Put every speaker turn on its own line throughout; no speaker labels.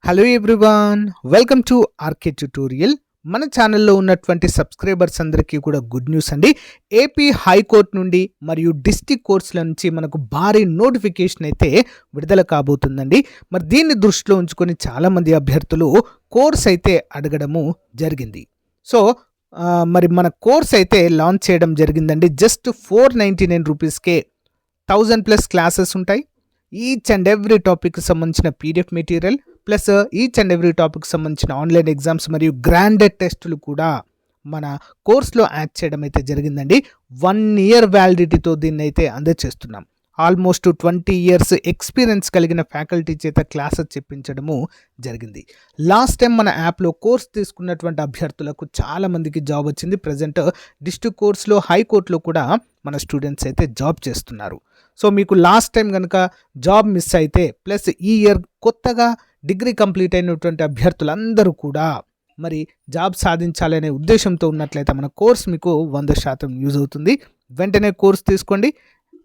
Hello everyone, welcome to RK tutorial. మన ఛానల్లో ఉన్నటువంటి సబ్స్క్రైబర్స్ అందరికీ కూడా గుడ్ న్యూస్ అండి. ఏపీ హైకోర్టు నుండి మరియు డిస్ట్రిక్ట్ కోర్ట్స్ల నుంచి మనకు భారీ నోటిఫికేషన్ అయితే విడుదల కాబోతుందండి. మరి దీన్ని దృష్టిలో ఉంచుకొని చాలామంది అభ్యర్థులు కోర్స్ అయితే అడగడము జరిగింది. సో మరి మన కోర్స్ అయితే లాంచ్ చేయడం జరిగిందండి. జస్ట్ 499 రూపీస్కే 1000+ క్లాసెస్ ఉంటాయి. ఈచ్ అండ్ ఎవ్రీ టాపిక్కి సంబంధించిన PDF material plus each and every topic సంబంధించిన ఆన్లైన్ ఎగ్జామ్స్ మరియు గ్రాండెడ్ టెస్టులు కూడా మన కోర్స్లో యాడ్ చేయడం అయితే జరిగిందండి. 1 year వ్యాలిడిటీతో దీన్ని అయితే అందజేస్తున్నాం. ఆల్మోస్ట్ 20 years ఎక్స్పీరియన్స్ కలిగిన ఫ్యాకల్టీ చేత క్లాసెస్ చెప్పించడము జరిగింది. లాస్ట్ టైం మన యాప్లో కోర్స్ తీసుకున్నటువంటి అభ్యర్థులకు చాలామందికి జాబ్ వచ్చింది. ప్రజెంట్ డిస్ట్రిక్ట్ కోర్స్లో హైకోర్టులో కూడా మన స్టూడెంట్స్ అయితే జాబ్ చేస్తున్నారు. సో మీకు లాస్ట్ టైం కనుక జాబ్ మిస్ అయితే ప్లస్ ఈ ఇయర్ కొత్తగా డిగ్రీ కంప్లీట్ అయినటువంటి అభ్యర్థులందరూ కూడా మరి జాబ్ సాధించాలనే ఉద్దేశంతో ఉన్నట్లయితే మన కోర్స్ మీకు 100% యూజ్ అవుతుంది. వెంటనే కోర్స్ తీసుకోండి.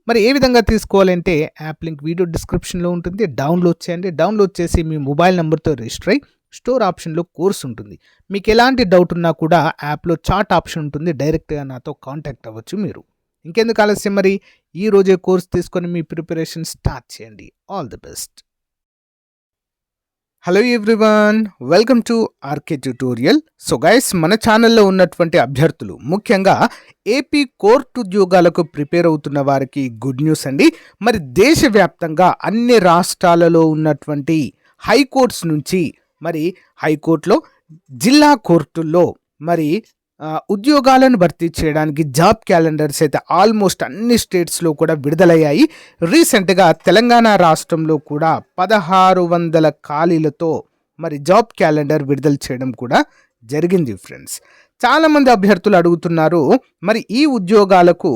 మరి ఏ విధంగా తీసుకోవాలంటే యాప్ లింక్ వీడియో డిస్క్రిప్షన్లో ఉంటుంది. డౌన్లోడ్ చేయండి. డౌన్లోడ్ చేసి మీ మొబైల్ నెంబర్తో రిజిస్టర్ అయ్యి స్టోర్ ఆప్షన్లో కోర్స్ ఉంటుంది. మీకు ఎలాంటి డౌట్ ఉన్నా కూడా యాప్లో చాట్ ఆప్షన్ ఉంటుంది. డైరెక్ట్గా నాతో కాంటాక్ట్ అవ్వచ్చు మీరు. ఇంకెందుకు ఆలస్యం, మరి ఈ రోజే కోర్స్ తీసుకొని మీ ప్రిపరేషన్ స్టార్ట్ చేయండి. All the best. Hello everyone, welcome to RK tutorial. So guys, మన ఛానల్లో ఉన్నటువంటి అభ్యర్థులు ముఖ్యంగా ఏపీ కోర్టు ఉద్యోగాలకు ప్రిపేర్ అవుతున్న వారికి గుడ్ న్యూస్ అండి. మరి దేశవ్యాప్తంగా అన్ని రాష్ట్రాలలో ఉన్నటువంటి హైకోర్ట్స్ నుంచి మరి హైకోర్టులో జిల్లా కోర్టుల్లో మరి ఉద్యోగాలను భర్తీ చేయడానికి జాబ్ క్యాలెండర్స్ అయితే ఆల్మోస్ట్ అన్ని స్టేట్స్లో కూడా విడుదలయ్యాయి. రీసెంట్గా తెలంగాణ రాష్ట్రంలో కూడా 1600 ఖాళీలతో మరి జాబ్ క్యాలెండర్ విడుదల చేయడం కూడా జరిగింది ఫ్రెండ్స్. చాలామంది అభ్యర్థులు అడుగుతున్నారు, మరి ఈ ఉద్యోగాలకు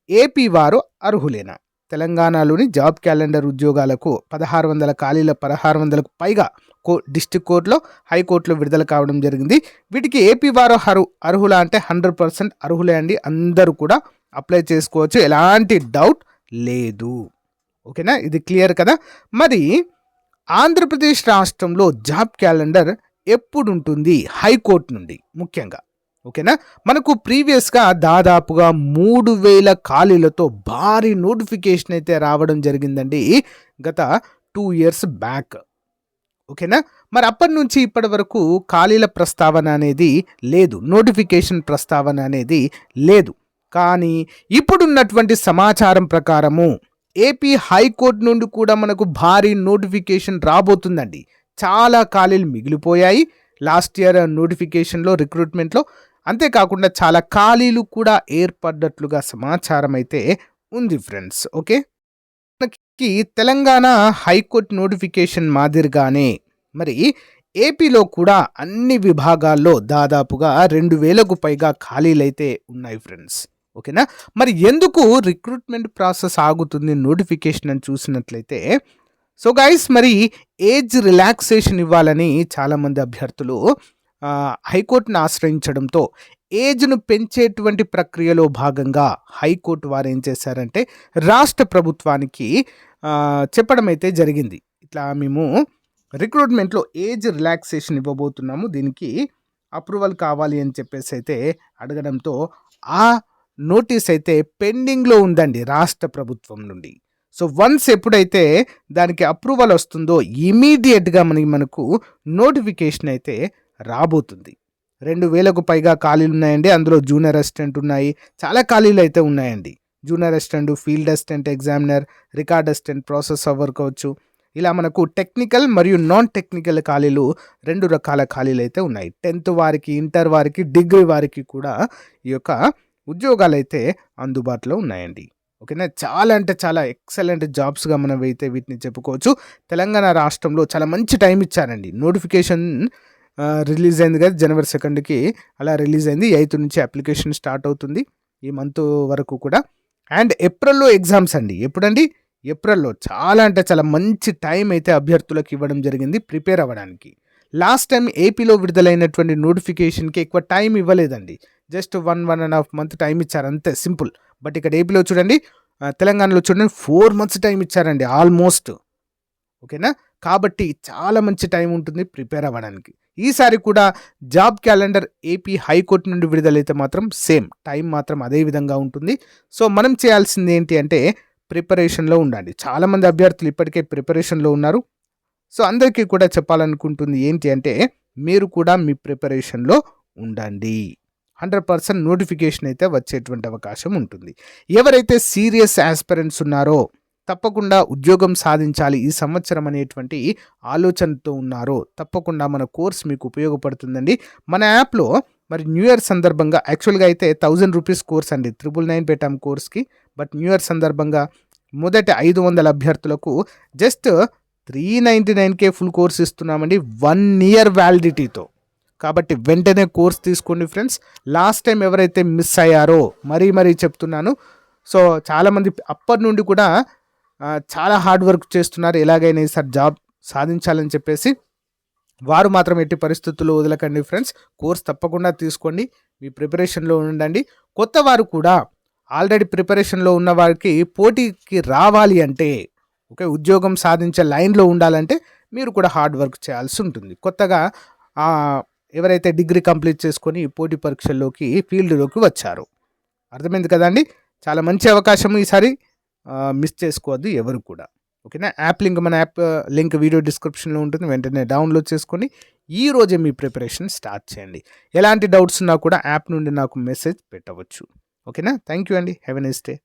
ఏపీ వారు అర్హులేనా? తెలంగాణలోని జాబ్ క్యాలెండర్ ఉద్యోగాలకు 1600 ఖాళీల 1600కు పైగా డిస్ట్రిక్ట్ కోర్టులో హైకోర్టులో విడుదల కావడం జరిగింది. వీటికి ఏపీ వారు అర్హులా అంటే 100% అర్హులే అండి. అందరూ కూడా అప్లై చేసుకోవచ్చు, ఎలాంటి డౌట్ లేదు. ఓకేనా, ఇది క్లియర్ కదా. మరి ఆంధ్రప్రదేశ్ రాష్ట్రంలో జాబ్ క్యాలెండర్ ఎప్పుడు ఉంటుంది హైకోర్టు నుండి ముఖ్యంగా? ఓకేనా, మనకు ప్రీవియస్గా దాదాపుగా 3000 ఖాళీలతో భారీ నోటిఫికేషన్ అయితే రావడం జరిగిందండి గత 2 years బ్యాక్. ఓకేనా, మరి అప్పటి నుంచి ఇప్పటి వరకు ఖాళీల ప్రస్తావన అనేది లేదు, నోటిఫికేషన్ ప్రస్తావన అనేది లేదు. కానీ ఇప్పుడున్నటువంటి సమాచారం ప్రకారము ఏపీ హైకోర్టు నుండి కూడా మనకు భారీ నోటిఫికేషన్ రాబోతుందండి. చాలా ఖాళీలు మిగిలిపోయాయి లాస్ట్ ఇయర్ నోటిఫికేషన్లో, రిక్రూట్మెంట్లో. అంతేకాకుండా చాలా ఖాళీలు కూడా ఏర్పడ్డట్లుగా సమాచారం అయితే ఉంది ఫ్రెండ్స్. ఓకే, మనకి తెలంగాణ హైకోర్టు నోటిఫికేషన్ మాదిరిగానే మరి ఏపీలో కూడా అన్ని విభాగాల్లో దాదాపుగా 2000కు పైగా ఖాళీలు అయితే ఉన్నాయి ఫ్రెండ్స్. ఓకేనా, మరి ఎందుకు రిక్రూట్మెంట్ ప్రాసెస్ ఆగుతుంది నోటిఫికేషన్ అని చూసినట్లయితే, సో గైస్, మరి ఏజ్ రిలాక్సేషన్ ఇవ్వాలని చాలామంది అభ్యర్థులు హైకోర్టును ఆశ్రయించడంతో ఏజ్ను పెంచేటువంటి ప్రక్రియలో భాగంగా హైకోర్టు వారు ఏం చేశారంటే రాష్ట్ర ప్రభుత్వానికి చెప్పడం అయితే జరిగింది. ఇట్లా మేము రిక్రూట్మెంట్లో ఏజ్ రిలాక్సేషన్ ఇవ్వబోతున్నాము, దీనికి అప్రూవల్ కావాలి అని చెప్పేసి అయితే అడగడంతో ఆ నోటీస్ అయితే పెండింగ్లో ఉందండి రాష్ట్ర ప్రభుత్వం నుండి. సో వన్స్ ఎప్పుడైతే దానికి అప్రూవల్ వస్తుందో ఇమీడియట్గా మనకు నోటిఫికేషన్ అయితే రాబోతుంది. 2000కు పైగా ఖాళీలు ఉన్నాయండి. అందులో జూనియర్ అసిస్టెంట్ ఉన్నాయి, చాలా ఖాళీలు అయితే ఉన్నాయండి. Junior assistant, field assistant, examiner, record assistant, process server కావచ్చు. ఇలా మనకు టెక్నికల్ మరియు నాన్ టెక్నికల్ ఖాళీలు 2 రకాల ఖాళీలు అయితే ఉన్నాయి. 10th వారికి, ఇంటర్ వారికి, డిగ్రీ వారికి కూడా ఈ యొక్క ఉద్యోగాలు అయితే అందుబాటులో ఉన్నాయండి. ఓకేనా, చాలా అంటే చాలా ఎక్సలెంట్ జాబ్స్గా మనం అయితే వీటిని చెప్పుకోవచ్చు. తెలంగాణ రాష్ట్రంలో చాలా మంచి టైం ఇచ్చారండి. నోటిఫికేషన్ రిలీజ్ అయింది కదా January 2కి, అలా రిలీజ్ అయింది. 8th నుంచి అప్లికేషన్ స్టార్ట్ అవుతుంది ఈ మంత్ వరకు కూడా. అండ్ ఏప్రిల్లో ఎగ్జామ్స్ అండి. ఎప్పుడండి? ఏప్రిల్లో. చాలా అంటే చాలా మంచి టైం అయితే అభ్యర్థులకు ఇవ్వడం జరిగింది ప్రిపేర్ అవ్వడానికి. లాస్ట్ టైం ఏపీలో విడుదలైనటువంటి నోటిఫికేషన్కి ఎక్కువ టైం ఇవ్వలేదండి. జస్ట్ 1.5 month టైం ఇచ్చారు, అంతే, సింపుల్. బట్ ఇక్కడ ఏపీలో చూడండి, తెలంగాణలో చూడండి 4 months టైం ఇచ్చారండి ఆల్మోస్ట్. ఓకేనా, కాబట్టి చాలా మంచి టైం ఉంటుంది ప్రిపేర్ అవ్వడానికి. ఈసారి కూడా జాబ్ క్యాలెండర్ ఏపీ హైకోర్టు నుండి విడుదలైతే మాత్రం సేమ్ టైం మాత్రం అదే విధంగా ఉంటుంది. సో మనం చేయాల్సింది ఏంటి అంటే ప్రిపరేషన్లో ఉండండి. చాలామంది అభ్యర్థులు ఇప్పటికే ప్రిపరేషన్లో ఉన్నారు. సో అందరికీ కూడా చెప్పాలనుకుంటుంది ఏంటి అంటే మీరు కూడా మీ ప్రిపరేషన్లో ఉండండి. 100% నోటిఫికేషన్ అయితే వచ్చేటువంటి అవకాశం ఉంటుంది. ఎవరైతే సీరియస్ ఆస్పిరెంట్స్ ఉన్నారో, తప్పకుండా ఉద్యోగం సాధించాలి ఈ సంవత్సరం అనేటువంటి ఆలోచనతో ఉన్నారో, తప్పకుండా మన కోర్స్ మీకు ఉపయోగపడుతుందండి. మన యాప్లో మరి న్యూ ఇయర్ సందర్భంగా యాక్చువల్గా అయితే 1000 రూపీస్ కోర్స్ అండి, 999 పెట్టాం కోర్స్కి. బట్ న్యూ ఇయర్ సందర్భంగా మొదటి 500 అభ్యర్థులకు జస్ట్ 399కే ఫుల్ కోర్స్ ఇస్తున్నామండి, 1 ఇయర్ వ్యాలిడిటీతో. కాబట్టి వెంటనే కోర్స్ తీసుకోండి ఫ్రెండ్స్. లాస్ట్ టైం ఎవరైతే మిస్ అయ్యారో మరీ చెప్తున్నాను. సో చాలామంది అప్పటి నుండి కూడా చాలా హార్డ్ వర్క్ చేస్తున్నారు, ఎలాగైనా ఈసారి జాబ్ సాధించాలని చెప్పేసి. వారు మాత్రం ఎట్టి పరిస్థితుల్లో వదలకండి ఫ్రెండ్స్. కోర్స్ తప్పకుండా తీసుకోండి, మీ ప్రిపరేషన్లో ఉండండి. కొత్త వారు కూడా ఆల్రెడీ ప్రిపరేషన్లో ఉన్న వారికి పోటీకి రావాలి అంటే, ఓకే, ఉద్యోగం సాధించే లైన్లో ఉండాలంటే మీరు కూడా హార్డ్ వర్క్ చేయాల్సి ఉంటుంది. కొత్తగా ఎవరైతే డిగ్రీ కంప్లీట్ చేసుకొని పోటీ పరీక్షల్లోకి ఫీల్డ్లోకి వచ్చారు, అర్థమైంది కదండి. చాలా మంచి అవకాశం ఈసారి, మిస్ చేసుకోవద్దు ఎవరు కూడా. ఓకేనా. యాప్ లింక్, మన యాప్ లింక్ వీడియో డిస్క్రిప్షన్లో ఉంటుంది, వెంటనే డౌన్లోడ్ చేసుకొని ఈ రోజే మీ ప్రిపరేషన్ స్టార్ట్ చేయండి. ఎలాంటి డౌట్స్ ఉన్నా కూడా యాప్ నుండి నాకు మెసేజ్ పెట్టవచ్చు. ఓకేనా. థ్యాంక్ యూ అండి. Have a nice day.